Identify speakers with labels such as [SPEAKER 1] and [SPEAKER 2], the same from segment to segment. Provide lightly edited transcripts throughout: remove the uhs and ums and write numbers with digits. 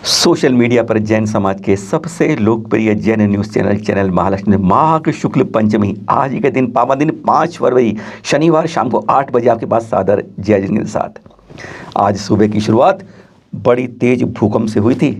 [SPEAKER 1] Social media पर जैन समाज के सबसे लोकप्रिय जैन न्यूज़ चैनल महालक्ष्मी माघ शुक्ल पंचमी आज के दिन पावन दिन 5 फरवरी शनिवार शाम को 8 बजे आपके पास सादर जय जिन के साथ। आज सुबह की शुरुआत बड़ी तेज भूकंप से हुई थी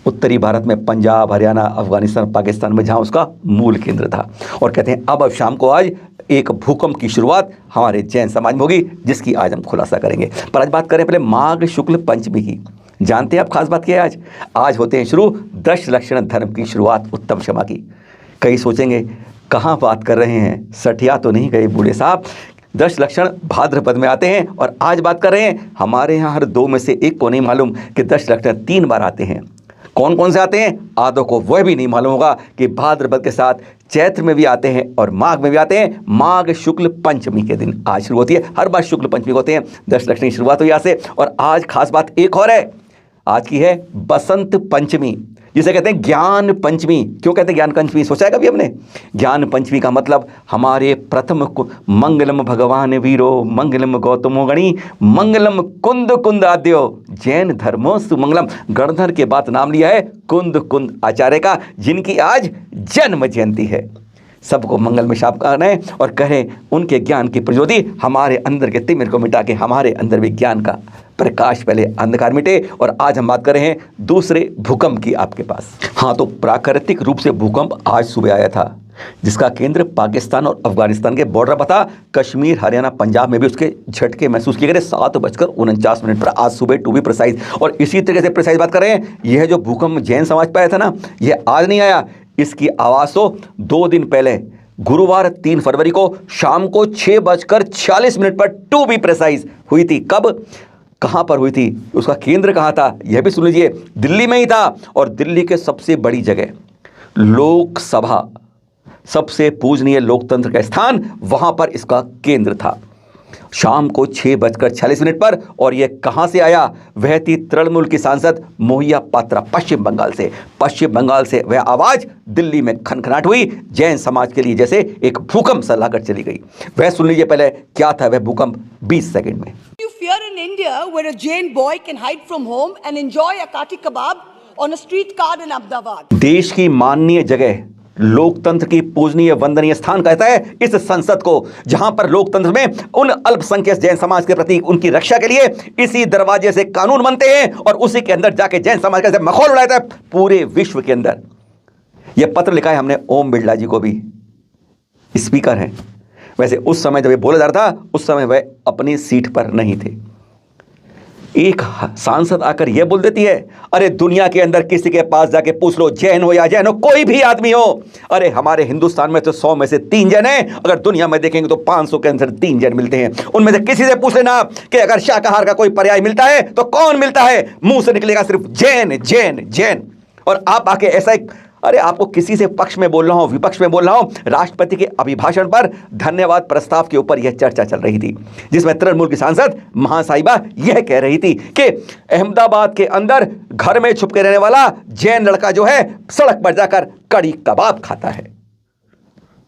[SPEAKER 1] उत्तरी भारत में, पंजाब, हरियाणा, अफगानिस्तान, पाकिस्तान में, जहां उसका मूल केंद्र था। और कहते हैं अब शाम को आज एक भूकंप की शुरुआत हमारे जैन समाज में होगी, जिसकी आज हम खुलासा करेंगे। पर आज बात करें पहले माघ शुक्ल पंचमी की। जानते हैं आप खास बात क्या है? आज होते हैं शुरू दशलक्षण धर्म की शुरुआत उत्तम क्षमा की। कई सोचेंगे कहाँ बात कर रहे हैं, सठिया तो नहीं गए बूढ़े साहब। दशलक्षण भाद्रपद में आते हैं और आज बात कर रहे हैं। हमारे यहाँ हर दो में से एक को नहीं मालूम कि दशलक्षण 3 बार आते हैं। कौन कौन से आते हैं आदों को वह भी नहीं मालूम होगा कि भाद्रपद के साथ चैत्र में भी आते हैं और माघ में भी आते हैं। माघ शुक्ल पंचमी के दिन आज शुरू होती है। हर बार शुक्ल पंचमी होते हैं, दशलक्षणी की शुरुआत हुई यहाँ से। और आज खास बात एक और है, आज की है बसंत पंचमी, जिसे कहते हैं ज्ञान पंचमी। क्यों कहते हैं ज्ञान पंचमी? सोचा है कभी हमने? ज्ञान पंचमी का मतलब हमारे प्रथम मंगलम भगवान वीरो मंगलम गौतमो गणी मंगलम कुंद कुंद आद्यो जैन धर्मो सुमंगलम। गणधर के बाद नाम लिया है कुंद कुंद आचार्य का, जिनकी आज जन्म जयंती है। सबको मंगल में शाप करें और कहें उनके ज्ञान की प्रज्योति हमारे अंदर के तिमिर को मिटा के हमारे अंदर भी ज्ञान का प्रकाश पहले अंधकार मिटे। और आज हम बात कर रहे हैं दूसरे भूकंप की आपके पास। हाँ, तो प्राकृतिक रूप से भूकंप आज सुबह आया था, जिसका केंद्र पाकिस्तान और अफगानिस्तान के बॉर्डर पर था। कश्मीर, हरियाणा, पंजाब में भी उसके झटके महसूस किए गए 7:49 पर आज सुबह, टू बी प्रिसाइज। और इसी तरीके से प्रिसाइज बात कर रहे हैं, यह जो भूकंप जैन समाज पर आया था ना, यह आज नहीं आया। इसकी आवाज़ तो 2 दिन पहले गुरुवार 3 फरवरी को शाम को 6:46 पर टू बी प्रिसाइज हुई थी। कब, कहां पर हुई थी, उसका केंद्र कहां था, यह भी सुन लीजिए। दिल्ली में ही था। और दिल्ली के सबसे बड़ी जगह लोकसभा, सबसे पूजनीय लोकतंत्र का स्थान, वहां पर इसका केंद्र था शाम को 6:46 पर। और यह कहां से आया? वह थी तृणमूल की सांसद मोहिया पात्रा, पश्चिम बंगाल से। पश्चिम बंगाल से वह आवाज दिल्ली में खनखनाट हुई, जैन समाज के लिए जैसे एक भूकंप सा लाकर चली गई। वह सुन लीजिए पहले क्या था वह भूकंप 20 सेकंड में।
[SPEAKER 2] You fear in India where a Jain boy can hide from home and enjoy a kati kebab on a street card in Ahmedabad?
[SPEAKER 1] देश की माननीय जगह, लोकतंत्र की पूजनीय वंदनीय स्थान कहता है इस संसद को, जहां पर लोकतंत्र में उन अल्पसंख्यक जैन समाज के प्रति उनकी रक्षा के लिए इसी दरवाजे से कानून बनते हैं और उसी के अंदर जाके जैन समाज का मखौल उड़ाता है पूरे विश्व के अंदर। यह पत्र लिखा है हमने ओम बिरला जी को भी, स्पीकर हैं। वैसे उस समय जब ये बोला जा रहा था, उस समय वह अपनी सीट पर नहीं थे। एक सांसद आकर यह बोल देती है, अरे दुनिया के अंदर किसी के पास जाके पूछ लो, जैन हो या जैन हो, कोई भी आदमी हो, अरे हमारे हिंदुस्तान में तो 100 में से 3 जैन हैं, अगर दुनिया में देखेंगे तो 500 के अंदर 3 जैन मिलते हैं। उनमें से किसी से पूछ लेना कि अगर शाकाहार का कोई पर्याय मिलता है तो कौन मिलता है? मुंह से निकलेगा सिर्फ जैन जैन जैन। और आप आके ऐसा एक, अरे आपको किसी से पक्ष में बोल रहा हूं, विपक्ष में बोल रहा हूं। राष्ट्रपति के अभिभाषण पर धन्यवाद प्रस्ताव के ऊपर यह चर्चा चल रही थी, जिसमें तृणमूल की सांसद महासाहिबा यह कह रही थी कि अहमदाबाद के अंदर घर में छुप के रहने वाला जैन लड़का जो है सड़क पर जाकर कड़ी कबाब खाता है।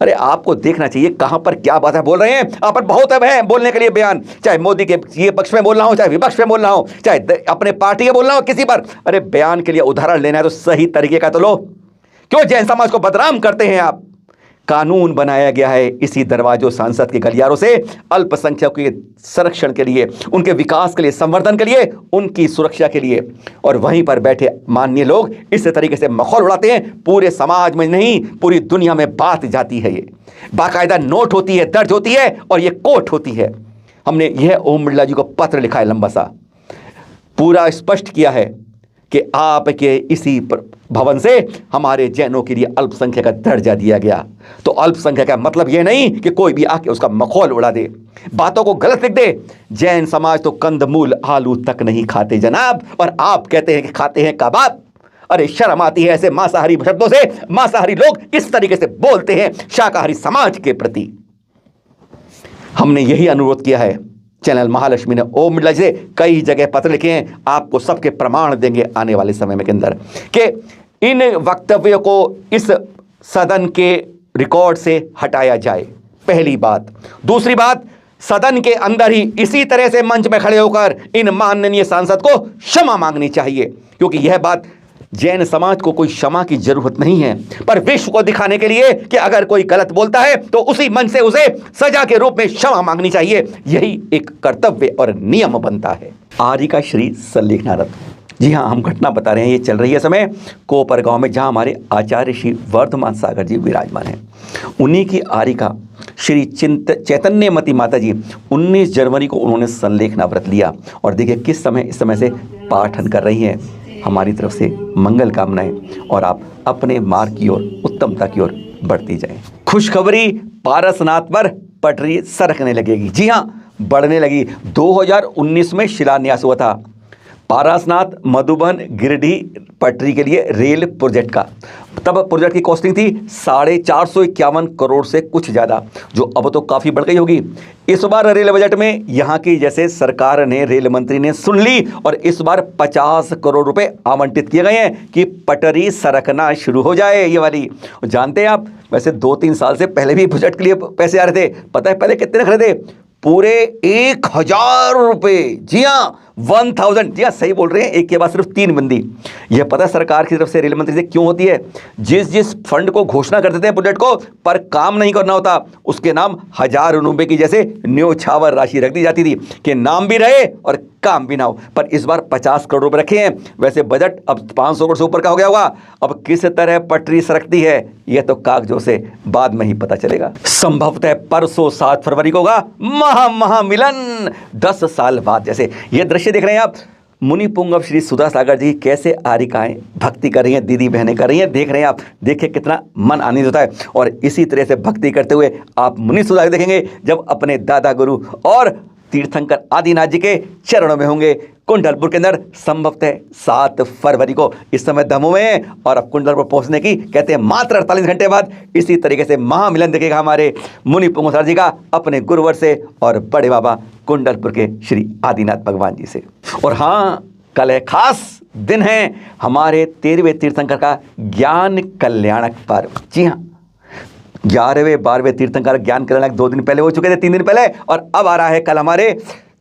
[SPEAKER 1] अरे आपको देखना चाहिए कहां पर क्या बात है बोल रहे हैं। आप पर बहुत अब है बोलने के लिए बयान, चाहे मोदी के ये पक्ष में बोल रहा हूं, चाहे विपक्ष में बोल रहा हूं, चाहे अपने पार्टी के बोल रहा हूं, किसी पर। अरे बयान के लिए उदाहरण लेना है तो सही तरीके का तो लो। क्यों जैन समाज को बदनाम करते हैं आप? कानून बनाया गया है इसी दरवाजों सांसद के गलियारों से, अल्पसंख्यकों के संरक्षण के लिए, उनके विकास के लिए, संवर्धन के लिए, उनकी सुरक्षा के लिए। और वहीं पर बैठे माननीय लोग इस तरीके से मखौल उड़ाते हैं। पूरे समाज में नहीं, पूरी दुनिया में बात जाती है। ये बाकायदा नोट होती है, दर्ज होती है और ये कोट होती है। हमने यह ओम बिरला जी को पत्र लिखा है, लंबा सा, पूरा स्पष्ट किया है कि आपके इसी भवन से हमारे जैनों के लिए अल्पसंख्यक का दर्जा दिया गया। तो अल्पसंख्यक का मतलब यह नहीं कि कोई भी आके उसका मखौल उड़ा दे, बातों को गलत लिख दे। जैन समाज तो कंदमूल आलू तक नहीं खाते जनाब, और आप कहते हैं कि खाते हैं कबाब। अरे शर्म आती है ऐसे मांसाहारी शब्दों से। मांसाहारी लोग इस तरीके से बोलते हैं शाकाहारी समाज के प्रति। हमने यही अनुरोध किया है। चैनल महालक्ष्मी ने ओम बिरला जी से कई जगह पत्र लिखे हैं, आपको सबके प्रमाण देंगे आने वाले समय में के अंदर कि इन वक्तव्यों को इस सदन के रिकॉर्ड से हटाया जाए, पहली बात। दूसरी बात, सदन के अंदर ही इसी तरह से मंच में खड़े होकर इन माननीय सांसद को क्षमा मांगनी चाहिए, क्योंकि यह बात जैन समाज को कोई क्षमा की जरूरत नहीं है, पर विश्व को दिखाने के लिए कि अगर कोई गलत बोलता है तो उसी मन से उसे सजा के रूप में क्षमा मांगनी चाहिए, यही एक कर्तव्य और नियम बनता है। आर्य का श्री सल्लेख नारद। जी हाँ, हम घटना बता रहे हैं, ये चल रही है समय कोपर गांव में, जहां हमारे आचार्य श्री वर्धमान सागर जी विराजमान हैं। उन्हीं की आर्य का श्री चैतन्यमती माता जी 19 जनवरी को उन्होंने संलेखना व्रत लिया, और देखिए किस समय इस समय से पाठन कर रही हैं। हमारी तरफ से मंगल कामनाएं, और आप अपने मार्ग की ओर, उत्तमता की ओर बढ़ती जाएं। खुशखबरी, पारसनाथ पर पटरी सरकने लगेगी। जी हाँ, बढ़ने लगी। 2019 में शिलान्यास हुआ था पारसनाथ मधुबन गिरिडीह पटरी के लिए रेल प्रोजेक्ट का। तब प्रोजेक्ट की कॉस्टिंग थी 451 करोड़ से कुछ ज़्यादा, जो अब तो काफ़ी बढ़ गई होगी। इस बार रेल बजट में यहाँ की जैसे सरकार ने, रेल मंत्री ने सुन ली, और इस बार 50 करोड़ रुपए आवंटित किए गए हैं कि पटरी सरकना शुरू हो जाए ये वाली। जानते हैं आप, वैसे 2-3 साल से पहले भी बजट के लिए पैसे आ रहे थे। पता है पहले कितने रख रहे थे? पूरे 1000 रुपये। जी हाँ, 1000। जी हाँ, सही बोल रहे हैं, एक के बाद सिर्फ 3 बंदी। यह पता सरकार की तरफ से, रेल मंत्री से क्यों होती है? जिस फंड को घोषणा कर देते हैं प्रोजेक्ट को, पर काम नहीं करना होता, उसके नाम 1000 रुपये की जैसे न्योछावर राशि रख दी जाती थी कि नाम भी रहे और काम भी ना हो। पर इस बार 50 करोड़ रुपए रखे हैं। वैसे बजट अब 500 करोड़ से ऊपर का हो गया होगा। अब किस तरह पटरी सरकती है यह तो कागजों से बाद में ही पता चलेगा। संभवतः परसों 7 फरवरी को होगा महामिलन, 10 साल बाद। जैसे ये दृश्य देख रहे हैं आप, मुनि पुंगव श्री सुधा सागर जी कैसे आरिकाएं भक्ति कर रही हैं, दीदी बहनें कर रही हैं। देख रहे हैं आप, देखिए कितना मन आनंदित होता है। और इसी तरह से भक्ति करते हुए आप मुनि सुधा देखेंगे जब अपने दादा गुरु और तीर्थंकर आदिनाथ जी के चरणों में होंगे कुंडलपुर के अंदर, संभवतः 7 फरवरी को। इस समय दमोह में है, और अब कुंडलपुर पहुंचने की कहते हैं मात्र 48 घंटे बाद इसी तरीके से महामिलन देखेगा हमारे मुनि पुंगव जी का अपने गुरुवर से और बड़े बाबा कुंडलपुर के श्री आदिनाथ भगवान जी से। और हाँ, कल है खास दिन है हमारे 13वें तीर्थंकर का ज्ञान कल्याणक पर्व। जी हाँ, 11वें 12वें तीर्थंकर ज्ञान कल्याणक 2 दिन पहले हो चुके थे, 3 दिन पहले, और अब आ रहा है कल हमारे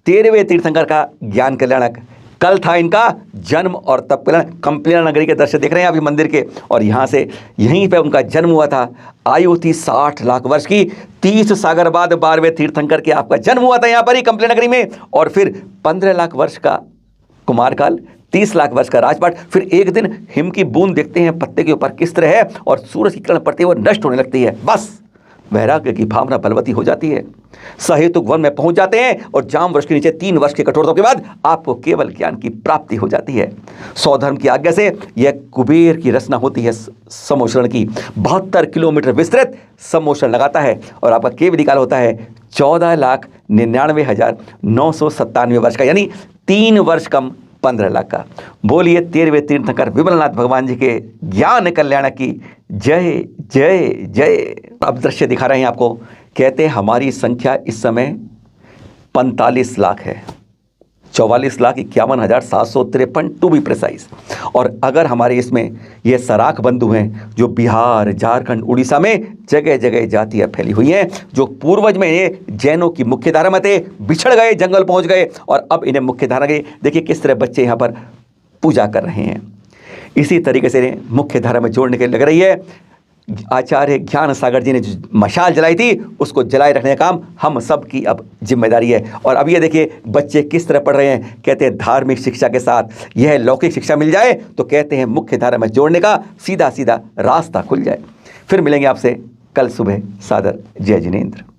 [SPEAKER 1] 13वें तीर्थंकर का ज्ञान कल्याणक। कल था इनका जन्म, और तब कंपिला नगरी के दृश्य देख रहे हैं अभी मंदिर के, और यहाँ से यहीं पे उनका जन्म हुआ था। आयु थी 60 लाख वर्ष की। 30 सागर बाद 12वें तीर्थंकर के आपका जन्म हुआ था यहाँ पर ही कंपिला नगरी में, और फिर 15 लाख वर्ष का कुमारकाल, 30 लाख वर्ष का राजपाट। फिर एक दिन हिम की बूंद देखते हैं पत्ते के ऊपर किस तरह है, और सूरज की किरण पड़ते हुए नष्ट होने लगती है। बस वैराग्य की भावना बलवती हो जाती है। सहेतुक वन में पहुंच जाते हैं, और जाम वृक्ष के नीचे 3 वर्ष की कठोरता के बाद आपको केवल ज्ञान की प्राप्ति हो जाती है। सौधर्म की आज्ञा से यह कुबेर की रचना होती है समोषण की। 72 किलोमीटर विस्तृत समोषण लगाता है, और आपका केवल काल होता है 14,99,997 वर्ष का, यानी 3 वर्ष कम 15 लाख का। बोलिए 13वें तीर्थंकर विमलनाथ भगवान जी के ज्ञान कल्याण की जय जय जय। अब दृश्य दिखा रहे हैं आपको, कहते हैं हमारी संख्या इस समय 45 लाख है, 44,51,753 टू बी प्रिसाइज। और अगर हमारे इसमें ये सराख बंधु हैं जो बिहार, झारखंड, उड़ीसा में जगह जगह जातियाँ फैली हुई हैं, जो पूर्वज में ये जैनों की मुख्य धारा में थे, बिछड़ गए, जंगल पहुंच गए, और अब इन्हें मुख्य धारा गए। देखिए किस तरह बच्चे यहाँ पर पूजा कर रहे हैं। इसी तरीके से मुख्य धारा में जोड़ने के लग रही है। आचार्य ज्ञान सागर जी ने जो मशाल जलाई थी, उसको जलाए रखने का काम हम सब की अब जिम्मेदारी है। और अब ये देखिए बच्चे किस तरह पढ़ रहे हैं। कहते हैं धार्मिक शिक्षा के साथ यह लौकिक शिक्षा मिल जाए तो कहते हैं मुख्य धारा में जोड़ने का सीधा सीधा रास्ता खुल जाए। फिर मिलेंगे आपसे कल सुबह। सादर जय जिनेंद्र।